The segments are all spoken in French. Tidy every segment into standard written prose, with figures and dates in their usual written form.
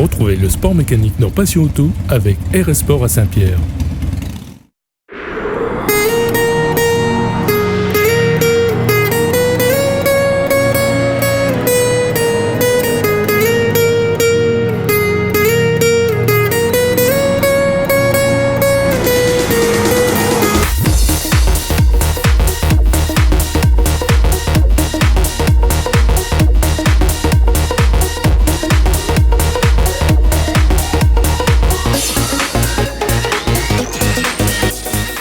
Retrouvez le sport mécanique dans Passion Auto avec RS Sport à Saint-Pierre.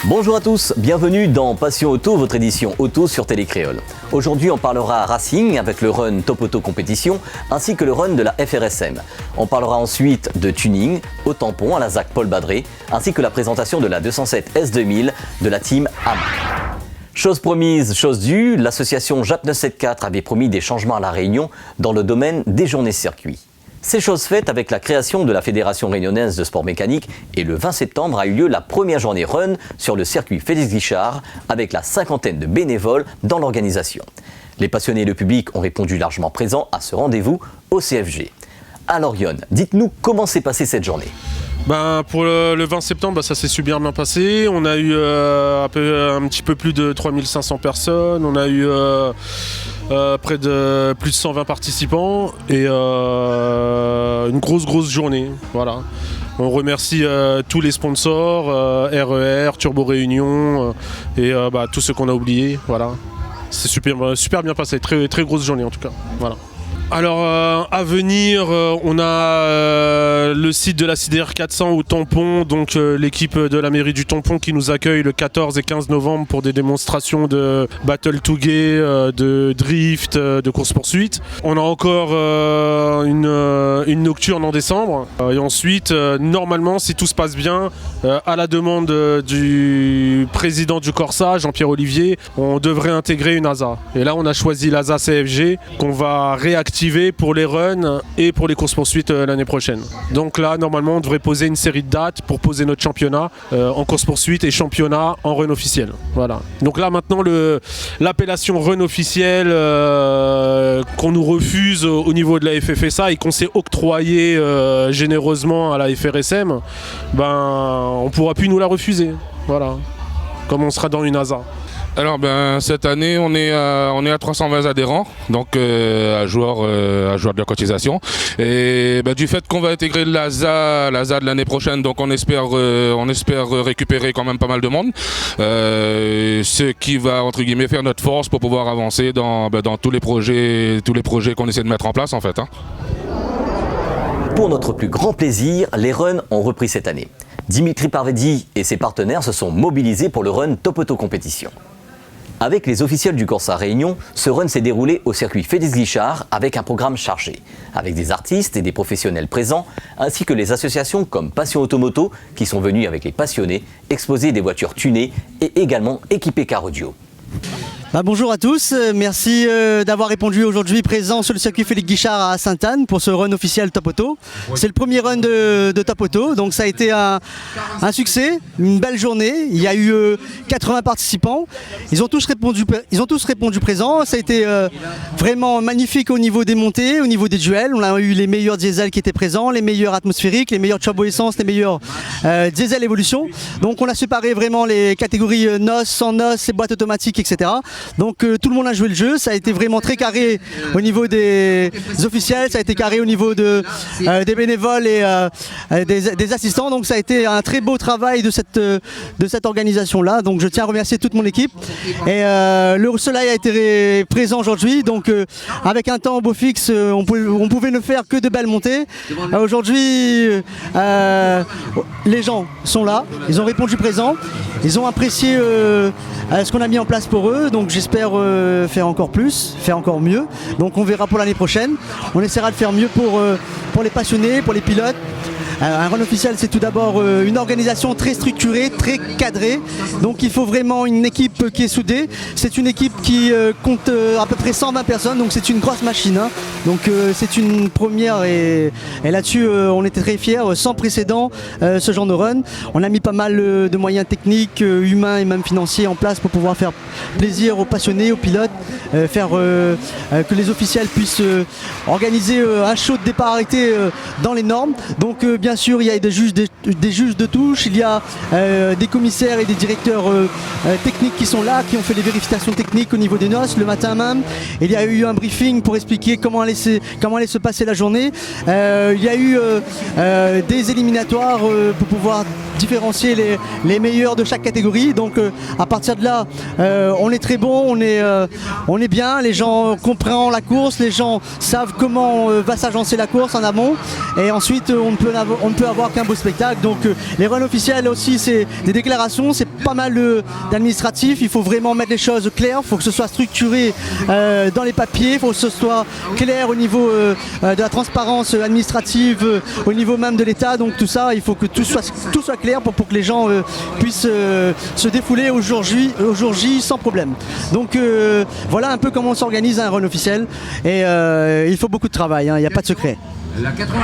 Bonjour à tous, bienvenue dans Passion Auto, votre édition auto sur Télécréole. Aujourd'hui, on parlera racing avec le run Top Auto Compétition ainsi que le run de la FRSM. On parlera ensuite de tuning au tampon à la ZAC Paul Badré ainsi que la présentation de la 207 S2000 de la team AM. Chose promise, chose due, l'association JAP 974 avait promis des changements à La Réunion dans le domaine des journées circuits. C'est chose faite avec la création de la Fédération réunionnaise de sport mécanique et le 20 septembre a eu lieu la première journée run sur le circuit Félix Guichard avec la 50aine de bénévoles dans l'organisation. Les passionnés et le public ont répondu largement présents à ce rendez-vous au CFG. Alors Yon, dites-nous comment s'est passée cette journée. Pour le 20 septembre, ça s'est super bien passé. On a eu un petit peu plus de 3500 personnes. On a eu près de plus de 120 participants et une grosse journée. Voilà. On remercie tous les sponsors, RER, Turbo Réunion et tous ceux qu'on a oubliés. Voilà. C'est super bien passé. Très grosse journée en tout cas. Voilà. Alors à venir, on a le site de la CDR 400 au Tampon, donc l'équipe de la mairie du Tampon qui nous accueille le 14 et 15 novembre pour des démonstrations de battle to gay, de drift, de course-poursuite. On a encore une nocturne en décembre et ensuite, normalement, si tout se passe bien, à la demande du président du Corsa, Jean-Pierre Olivier, on devrait intégrer une ASA. Et là, on a choisi l'ASA CFG qu'on va réactiver pour les runs et pour les courses-poursuites l'année prochaine. Donc là, normalement, on devrait poser une série de dates pour poser notre championnat en course-poursuite et championnat en run officiel. Voilà. Donc là, maintenant, l'appellation run officiel qu'on nous refuse au niveau de la FFSA et qu'on s'est octroyé généreusement à la FRSM, on ne pourra plus nous la refuser. Voilà. Comme on sera dans une ASA. Alors cette année on est à 320 adhérents, donc à joueurs de la cotisation. Et du fait qu'on va intégrer l'ASA de l'année prochaine, donc on espère récupérer quand même pas mal de monde. Ce qui va entre guillemets faire notre force pour pouvoir avancer dans tous les projets qu'on essaie de mettre en place en fait. Pour notre plus grand plaisir, les runs ont repris cette année. Dimitri Parvedi et ses partenaires se sont mobilisés pour le run Top Auto Compétition. Avec les officiels du Corsa Réunion, ce run s'est déroulé au circuit Félix Guichard avec un programme chargé, avec des artistes et des professionnels présents, ainsi que les associations comme Passion Automoto qui sont venues avec les passionnés exposer des voitures tunées et également équipées car audio. Bonjour à tous, merci d'avoir répondu aujourd'hui présent sur le circuit Félix Guichard à Sainte-Anne pour ce run officiel Top Auto. C'est le premier run de Top Auto, donc ça a été un succès, une belle journée. Il y a eu 80 participants, ils ont tous répondu présent. Ça a été vraiment magnifique au niveau des montées, au niveau des duels. On a eu les meilleurs diesel qui étaient présents, les meilleurs atmosphériques, les meilleurs turbo essence, les meilleurs diesel évolution. Donc on a séparé vraiment les catégories NOS, sans NOS, les boîtes automatiques, etc. Donc tout le monde a joué le jeu, ça a été vraiment très carré au niveau des officiels, ça a été carré au niveau des bénévoles et des assistants. Donc ça a été un très beau travail de cette organisation-là. Donc je tiens à remercier toute mon équipe. Et le soleil a été présent aujourd'hui, donc avec un temps beau fixe, on pouvait ne faire que de belles montées. Aujourd'hui, les gens sont là, ils ont répondu présent, ils ont apprécié ce qu'on a mis en place pour eux. Donc j'espère faire encore plus, faire encore mieux. Donc on verra pour l'année prochaine. On essaiera de faire mieux pour les passionnés, pour les pilotes, Un run officiel, c'est tout d'abord une organisation très structurée, très cadrée. Donc il faut vraiment une équipe qui est soudée. C'est une équipe qui compte à peu près 120 personnes, donc c'est une grosse machine. Hein. Donc c'est une première et là-dessus on était très fiers, sans précédent ce genre de run. On a mis pas mal de moyens techniques, humains et même financiers en place pour pouvoir faire plaisir aux passionnés, aux pilotes, faire que les officiels puissent organiser un show de départ arrêté dans les normes. Donc bien sûr il y a des juges de touche, il y a des commissaires et des directeurs techniques qui sont là, qui ont fait les vérifications techniques au niveau des noces le matin même. Il y a eu un briefing pour expliquer comment allait se passer la journée. Il y a eu des éliminatoires pour pouvoir différencier les meilleurs de chaque catégorie. Donc à partir de là, on est très bon, on est bien, les gens comprennent la course, les gens savent comment va s'agencer la course en amont, et ensuite on ne peut avoir qu'un beau spectacle. Donc les runs officiels aussi, c'est des déclarations, c'est pas mal d'administratif, il faut vraiment mettre les choses claires, il faut que ce soit structuré dans les papiers, il faut que ce soit clair au niveau de la transparence administrative, au niveau même de l'État. Donc tout ça, il faut que tout soit clair pour que les gens puissent se défouler au jour J sans problème. Donc voilà un peu comment on s'organise un run officiel, et il faut beaucoup de travail, hein, il n'y a pas de secret. La 80.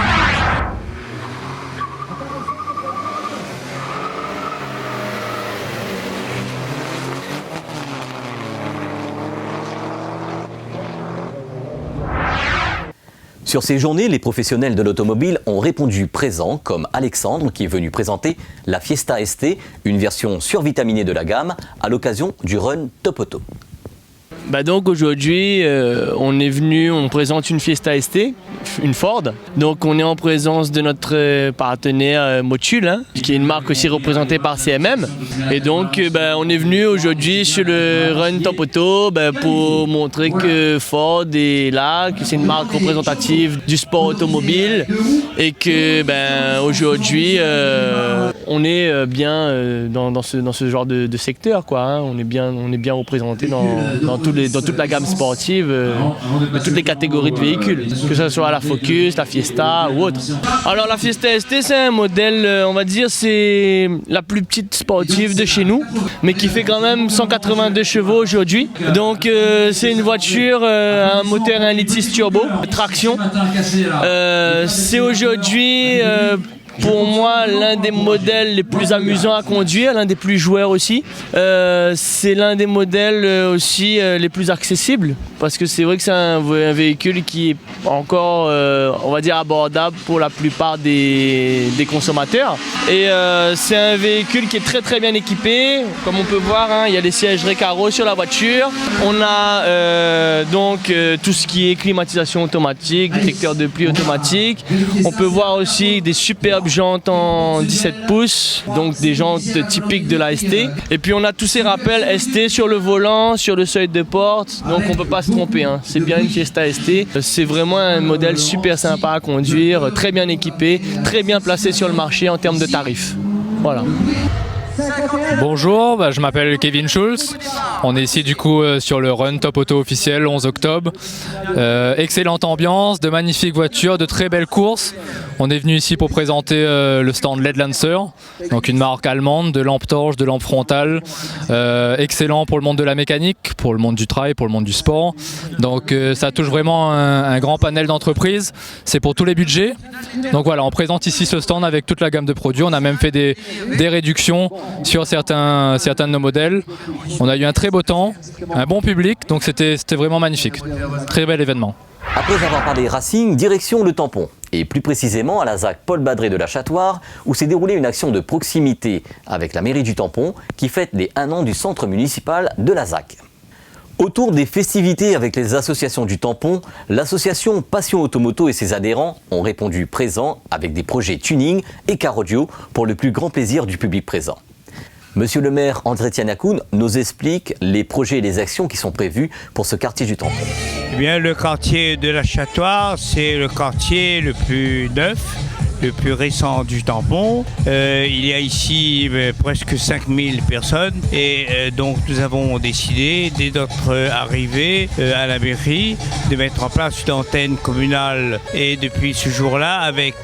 Sur ces journées, les professionnels de l'automobile ont répondu présent, comme Alexandre qui est venu présenter la Fiesta ST, une version survitaminée de la gamme, à l'occasion du run Top Auto. Donc aujourd'hui, on présente une Fiesta ST, une Ford. Donc on est en présence de notre partenaire Motul, hein, qui est une marque aussi représentée par CMM. Et donc on est venu aujourd'hui sur le Run Top Auto pour montrer que Ford est là, que c'est une marque représentative du sport automobile, et que aujourd'hui on est bien dans ce genre de secteur, quoi, hein. On est bien représenté dans toute la gamme sportive, de toutes les catégories de véhicules, que ce soit la Focus, la Fiesta ou autre. Alors la Fiesta ST, c'est un modèle, on va dire, c'est la plus petite sportive de chez nous, mais qui fait quand même 182 chevaux aujourd'hui. Donc c'est une voiture, un moteur 1,6 litre turbo, traction. C'est aujourd'hui pour moi l'un des modèles les plus amusants à conduire, l'un des plus joueurs aussi. C'est l'un des modèles aussi les plus accessibles, parce que c'est vrai que c'est un véhicule qui est encore, on va dire, abordable pour la plupart des consommateurs. Et c'est un véhicule qui est très très bien équipé. Comme on peut voir, hein, il y a des sièges Recaro sur la voiture. On a donc tout ce qui est climatisation automatique, détecteur de pluie automatique. On peut voir aussi des superbes jantes en 17 pouces, donc des jantes typiques de la ST. Et puis on a tous ces rappels ST sur le volant, sur le seuil de porte, donc on peut pas se tromper, hein. C'est bien une Fiesta ST. C'est vraiment un modèle super sympa à conduire, très bien équipé, très bien placé sur le marché en termes de tarifs. Voilà. Bonjour, je m'appelle Kevin Schulz. On est ici du coup sur le Run Top Auto officiel 11 octobre. Excellente ambiance, de magnifiques voitures, de très belles courses. On est venu ici pour présenter le stand LED Lancer, donc une marque allemande de lampes torches, de lampes frontales. Excellent pour le monde de la mécanique, pour le monde du trail, pour le monde du sport. Donc ça touche vraiment un grand panel d'entreprises. C'est pour tous les budgets. Donc voilà, on présente ici ce stand avec toute la gamme de produits. On a même fait des réductions sur certains de nos modèles. On a eu un très beau temps, un bon public, donc c'était vraiment magnifique. Très bel événement. Après avoir parlé Racing, direction le Tampon, et plus précisément à la ZAC Paul Badré de la Chatoire, où s'est déroulée une action de proximité avec la mairie du Tampon, qui fête les 1 an du centre municipal de la ZAC. Autour des festivités avec les associations du Tampon, l'association Passion Automoto et ses adhérents ont répondu présent avec des projets tuning et car audio pour le plus grand plaisir du public présent. Monsieur le maire André-Étienne Akoun nous explique les projets et les actions qui sont prévus pour ce quartier du Tampon. Eh bien, le quartier de la Chatoire, c'est le quartier le plus neuf, le plus récent du tampon. Il y a ici presque 5000 personnes et donc nous avons décidé, dès notre arrivée à la mairie, de mettre en place une antenne communale. Et depuis ce jour-là, avec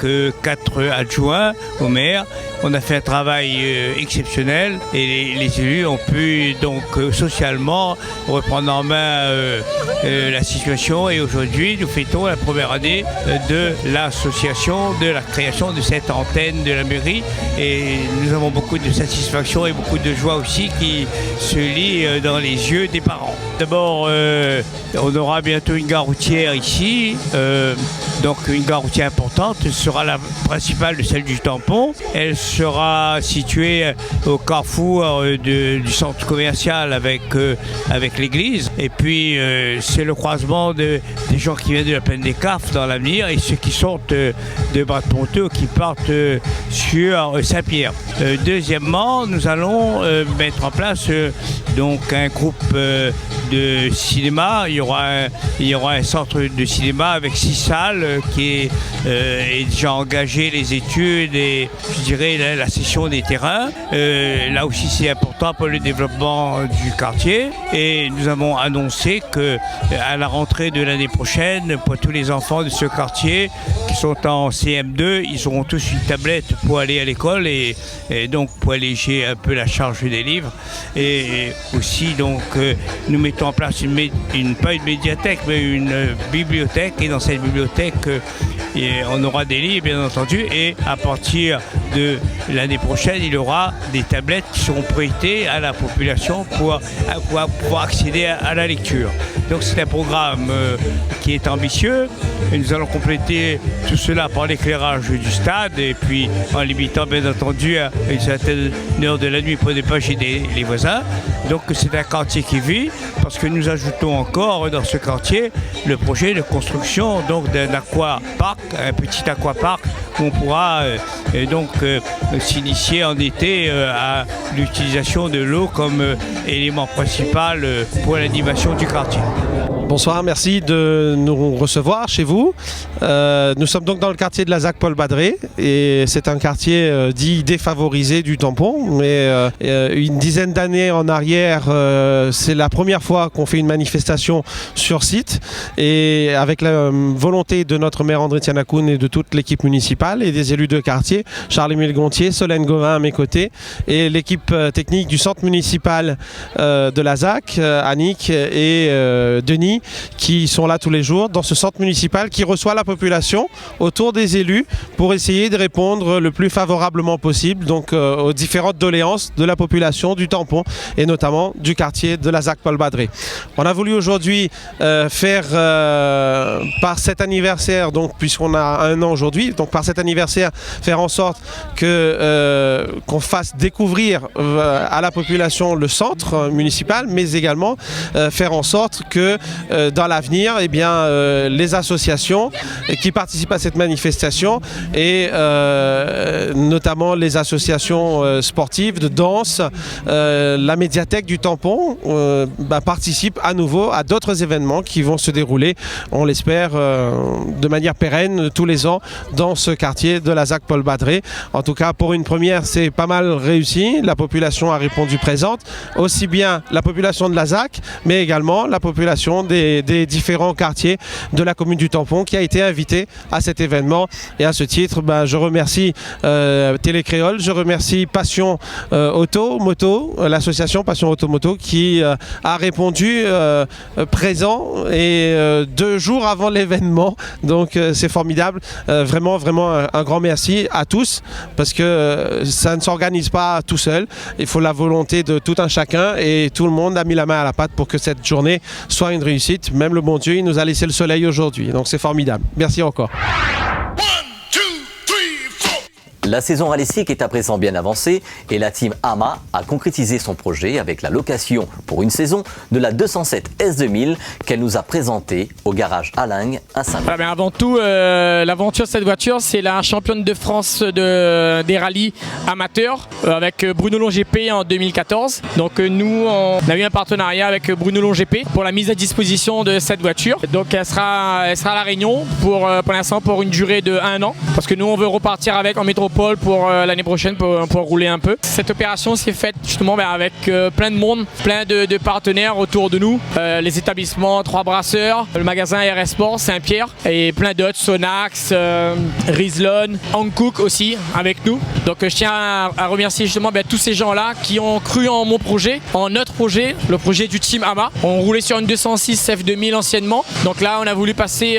4 adjoints au maire, on a fait un travail exceptionnel et les élus ont pu donc socialement reprendre en main la situation. Et aujourd'hui, nous fêtons la première année de l'association, de la création de cette antenne de la mairie. Et nous avons beaucoup de satisfaction et beaucoup de joie aussi qui se lit dans les yeux des parents. D'abord, on aura bientôt une gare routière ici. Donc une gare routière importante, ce sera la principale de celle du tampon. Elle sera située au carrefour du centre commercial avec l'église. Et puis c'est le croisement des gens qui viennent de la plaine des Cafres dans l'avenir et ceux qui sortent de Bras-de-Ponto qui partent sur Saint-Pierre. Deuxièmement, nous allons mettre en place donc un groupe de cinéma. Il y aura un centre de cinéma avec 6 salles qui est déjà engagé les études et je dirais la cession des terrains. Là aussi c'est important pour le développement du quartier et nous avons annoncé qu'à la rentrée de l'année prochaine, pour tous les enfants de ce quartier qui sont en CM2, ils auront tous une tablette pour aller à l'école et donc pour alléger un peu la charge des livres. Et aussi donc nous mettons en place pas une médiathèque mais une bibliothèque et dans cette bibliothèque on aura des livres bien entendu et à partir de l'année prochaine il y aura des tablettes qui seront prêtées à la population pour pouvoir accéder à la lecture. Donc c'est un programme qui est ambitieux et nous allons compléter tout cela par l'éclairage du stade et puis en limitant bien entendu à une certaine heure de la nuit pour ne pas gêner les voisins. Donc c'est un quartier qui vit parce que nous ajoutons encore dans ce quartier le projet de construction donc d'un aquapark, un petit aquapark où on pourra donc s'initier en été à l'utilisation de l'eau comme élément principal pour l'animation du quartier. Bonsoir, merci de nous recevoir chez vous. Nous sommes donc dans le quartier de la ZAC Paul Badré et c'est un quartier dit défavorisé du tampon. Mais une dizaine d'années en arrière, c'est la première fois qu'on fait une manifestation sur site et avec la volonté de notre maire André Tianakoun et de toute l'équipe municipale et des élus de quartier, Charles-Émile Gontier, Solène Gauvin à mes côtés et l'équipe technique du centre municipal de la ZAC, Annick et Denis, qui sont là tous les jours dans ce centre municipal qui reçoit la population autour des élus pour essayer de répondre le plus favorablement possible donc, aux différentes doléances de la population du tampon et notamment du quartier de la ZAC Paul Badré. On a voulu aujourd'hui faire par cet anniversaire, donc puisqu'on a 1 an aujourd'hui, donc par cet anniversaire faire en sorte que qu'on fasse découvrir à la population le centre municipal, mais également faire en sorte que dans l'avenir, eh bien, les associations qui participent à cette manifestation et notamment les associations sportives de danse, la médiathèque du tampon participent à nouveau à d'autres événements qui vont se dérouler, on l'espère, de manière pérenne tous les ans dans ce quartier de la ZAC Paul Badré. En tout cas, pour une première, c'est pas mal réussi. La population a répondu présente, aussi bien la population de la ZAC, mais également la population des différents quartiers de la commune du Tampon qui a été invitée à cet événement. Et à ce titre, je remercie Télécréole, je remercie Passion Auto Moto, l'association Passion Auto Moto qui a répondu présent et 2 jours avant l'événement. Donc c'est formidable. Vraiment un grand merci à tous parce que ça ne s'organise pas tout seul. Il faut la volonté de tout un chacun et tout le monde a mis la main à la pâte pour que cette journée soit une réussite. Même le bon Dieu, il nous a laissé le soleil aujourd'hui. Donc c'est formidable. Merci encore. La saison rallytique est à présent bien avancée et la team AMA a concrétisé son projet avec la location pour une saison de la 207 S2000 qu'elle nous a présentée au garage Alingue à Saint-Denis. Avant tout, l'aventure de cette voiture, c'est la championne de France des rallyes amateurs avec Bruno Long GP en 2014. Donc nous, on a eu un partenariat avec Bruno Long GP pour la mise à disposition de cette voiture. Donc elle sera à La Réunion pour l'instant pour une durée de 1 an. Parce que nous, on veut repartir avec en métropole pour l'année prochaine pour rouler un peu. Cette opération s'est faite justement avec plein de monde, plein de partenaires autour de nous. Les établissements 3 Brasseurs, le magasin RS Sport Saint-Pierre et plein d'autres, Sonax, Rizlon, Hankook aussi avec nous. Donc je tiens à remercier justement tous ces gens-là qui ont cru en mon projet, en notre projet, le projet du team AMA. On roulait sur une 206 F2000 anciennement. Donc là, on a voulu passer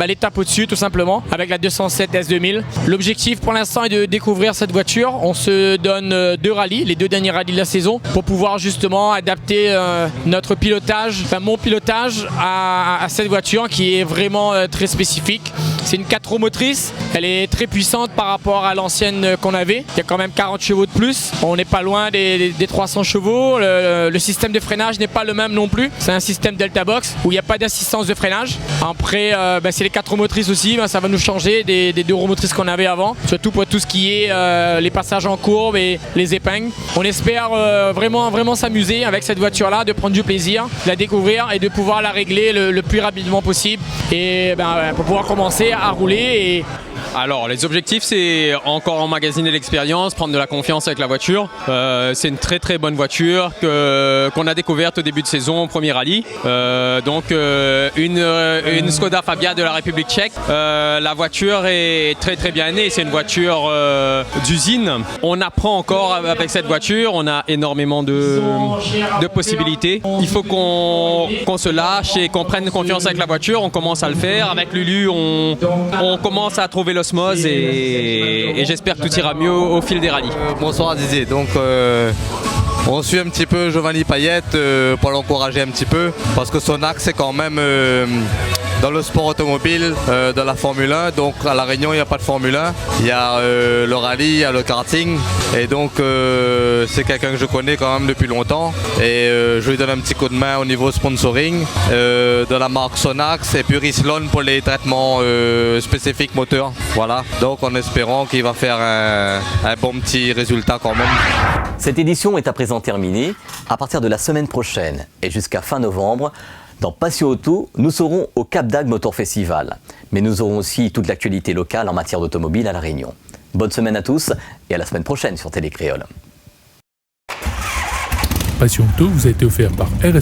l'étape au-dessus tout simplement avec la 207 S2000. L'objectif pour l'instant est de découvrir cette voiture. On se donne 2 rallyes, les 2 derniers rallyes de la saison, pour pouvoir justement adapter notre pilotage, mon pilotage à cette voiture qui est vraiment très spécifique. C'est une 4 roues motrices, elle est très puissante par rapport à l'ancienne qu'on avait. Il y a quand même 40 chevaux de plus, on n'est pas loin des 300 chevaux. Le système de freinage n'est pas le même non plus. C'est un système Delta Box où il n'y a pas d'assistance de freinage. Après, c'est les 4 roues motrices aussi, ça va nous changer des 2 roues motrices qu'on avait avant, surtout pour tout ce qui est les passages en courbe et les épingles. On espère vraiment s'amuser avec cette voiture-là, de prendre du plaisir, de la découvrir et de pouvoir la régler le plus rapidement possible et pour pouvoir commencer à rouler. Alors les objectifs, c'est encore emmagasiner l'expérience, prendre de la confiance avec la voiture. C'est une très bonne voiture qu'on a découverte au début de saison au premier rallye. Une Skoda Fabia de la République tchèque. La voiture est très bien née, c'est une voiture d'usine. On apprend encore avec cette voiture, on a énormément de possibilités. Il faut qu'on se lâche et qu'on prenne confiance avec la voiture, on commence à le faire. Avec Lulu, on commence à trouver l'osmose et j'espère que tout ira mieux au fil des rallyes. Bonsoir Didier, donc on suit un petit peu Giovanni Payette pour l'encourager un petit peu parce que son axe est quand même dans le sport automobile de la Formule 1. Donc à La Réunion il n'y a pas de Formule 1, il y a le rallye, il y a le karting et donc c'est quelqu'un que je connais quand même depuis longtemps et je lui donne un petit coup de main au niveau sponsoring de la marque Sonax et puis Rizlon pour les traitements spécifiques moteurs. Voilà, donc en espérant qu'il va faire un bon petit résultat quand même. Cette édition est à présent terminée. À partir de la semaine prochaine et jusqu'à fin novembre, dans Passion Auto, nous serons au Cap d'Agde Motor Festival. Mais nous aurons aussi toute l'actualité locale en matière d'automobile à La Réunion. Bonne semaine à tous et à la semaine prochaine sur Télé Créole. Passion Auto vous a été offert par RS